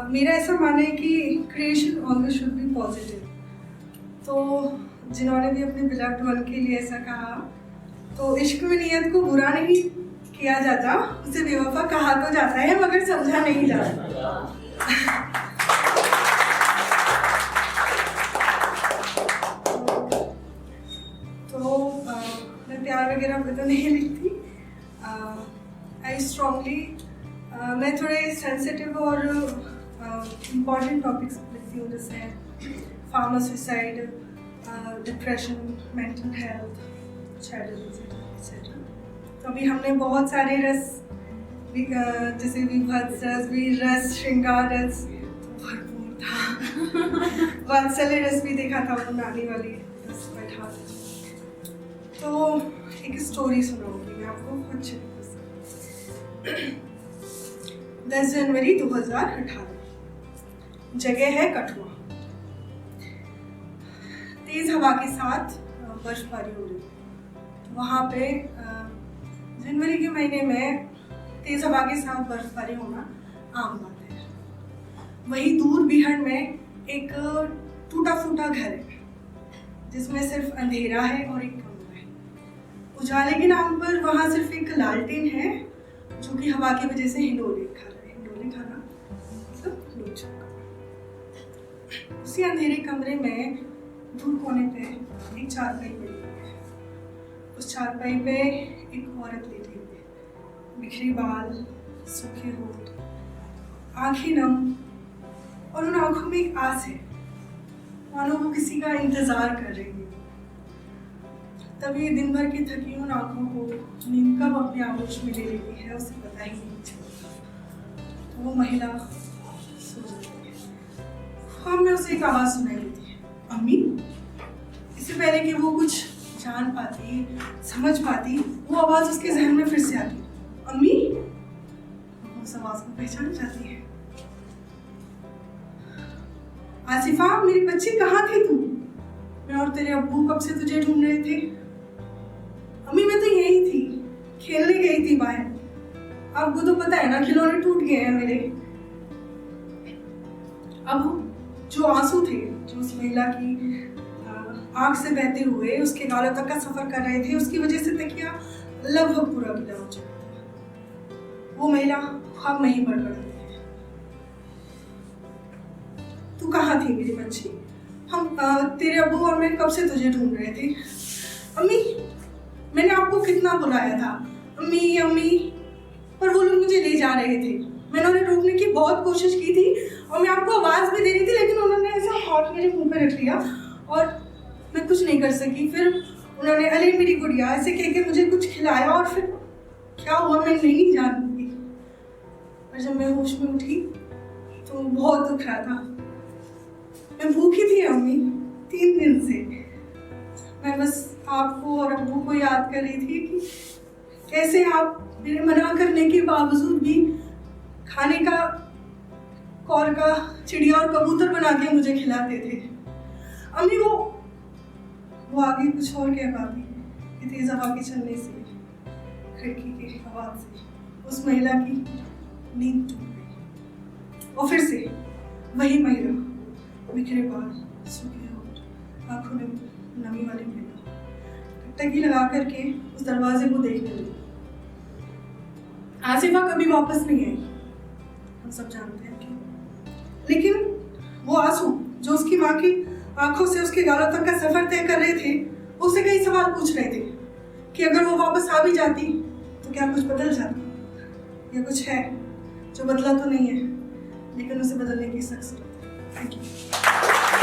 मेरा ऐसा मानना है कि creation always should be positive. तो जिन्होंने भी अपने बिलव्ड वन के लिए ऐसा कहा, तो इश्क में नियत को बुरा नहीं किया जाता, उसे बेवफा कहा तो जाता है मगर समझा नहीं जाता। तो मैं प्यार वगैरह में तो नहीं लिखती। आई स्ट्रांगली मैं थोड़े सेंसिटिव और इम्पॉर्टेंट टॉपिक्स लिखती हूँ, जैसे farmer suicide, depression, mental health, child etcetera. तो अभी हमने बहुत सारे रस, जैसे विभत्स रस, वीर रस, श्रृंगार रस, तो भरपूर था। वात्सल्य रस भी देखा था, वो नानी वाली रस बैठा था। तो एक स्टोरी सुनाऊंगी मैं आपको कुछ। 10 जनवरी 2018, जगह है कठुआ। तेज हवा के साथ बर्फबारी हो रही है। वहाँ पे जनवरी के महीने में तेज हवा के साथ बर्फबारी होना आम बात है। वहीं दूर बिहार में एक टूटा फूटा घर है जिसमें सिर्फ अंधेरा है और एक कमरा है। उजाले के नाम पर वहाँ सिर्फ एक लालटेन है जो कि हवा की वजह से हिंडोले खा रहा है। हिंडोले खाना मतलब लू चुका। उसी अंधेरे कमरे में दूर कोने पे एक चारपाई पड़ी हुई है। उस चारपाई पे एक औरत लेटी हुई है, बिखरे बाल, सूखे होठ, आंखें नम, और उन आंखों में एक आस है, मानो वो किसी का इंतजार कर रही है। तभी दिन भर की थकी उन आंखों को नींद कब अपने आगोश में ले लेती है उसे पता ही नहीं चलता। तो वो महिला सो जाती है। हमें उसे एक आवाज सुनाई देती है, अम्मी। इससे पहले कि वो कुछ जान पाती, समझ पाती, वो आवाज उसके जहन में फिर से आती, अम्मी। वो उस आवाज को पहचान जाती है। आसिफा, मेरी बच्ची कहाँ थी तू? मैं और तेरे अब्बू कब से तुझे ढूंढ रहे थे। अम्मी, मैं तो यही थी, खेलने गई थी बाहर। आपको तो पता है ना, खिलौने टूट गए हैं मेरे। अब जो आंसू थे जो उस महिला की आंख से बहते हुए उसके गालों तक का सफर कर रहे थे, उसकी वजह से तकिया लगभग पूरा गीला हो चुका था। वो महिला ख्वाब में ही बड़बड़ाती है, तू कहाँ थी मेरी बच्ची? हम तेरे अब्बू और मैं कब से तुझे ढूंढ रहे थे। अम्मी, मैंने आपको कितना बुलाया था, अम्मी अम्मी, पर वो लोग मुझे ले जा रहे थे। मैंने उन्हें रोकने की बहुत कोशिश की थी और मैं आपको आवाज भी दे रही थी, लेकिन उन्होंने ऐसा हाथ मेरे मुंह पे रख लिया और मैं कुछ नहीं कर सकी। फिर उन्होंने अरे मेरी गुड़िया ऐसे कह के मुझे कुछ खिलाया और फिर क्या हुआ मैं नहीं जानती। और जब मैं होश में उठी तो बहुत दुख रहा था। मैं भूखी थी अम्मी 3 दिन से। मैं बस आपको और अब्बू को याद कर रही थी कि कैसे आप मेरे मना करने के बावजूद भी खाने का कौर का चिड़िया और कबूतर बना के मुझे खिलाते थे। अम्मी, वो आगे कुछ और कह पाती कि तेज हवा के चलने से, खिड़की की आवाज से उस महिला की नींद टूट गई। और फिर से वही महिला, बिखरे बाल, सूखे होठ, आंखों में नमी वाली महिला टकटकी लगा करके उस दरवाजे को देखने लगी। आसिफा कभी वापस नहीं आई, हम सब जानते हैं क्यों। लेकिन वो आंसू जो उसकी माँ की आंखों से उसके गालों तक का सफर तय कर रहे थे, उससे कई सवाल पूछ रहे थे कि अगर वो वापस आ भी जाती तो क्या कुछ बदल जाता, या कुछ है जो बदला तो नहीं है लेकिन उसे बदलने की सख्त जरूरत है। Thank you.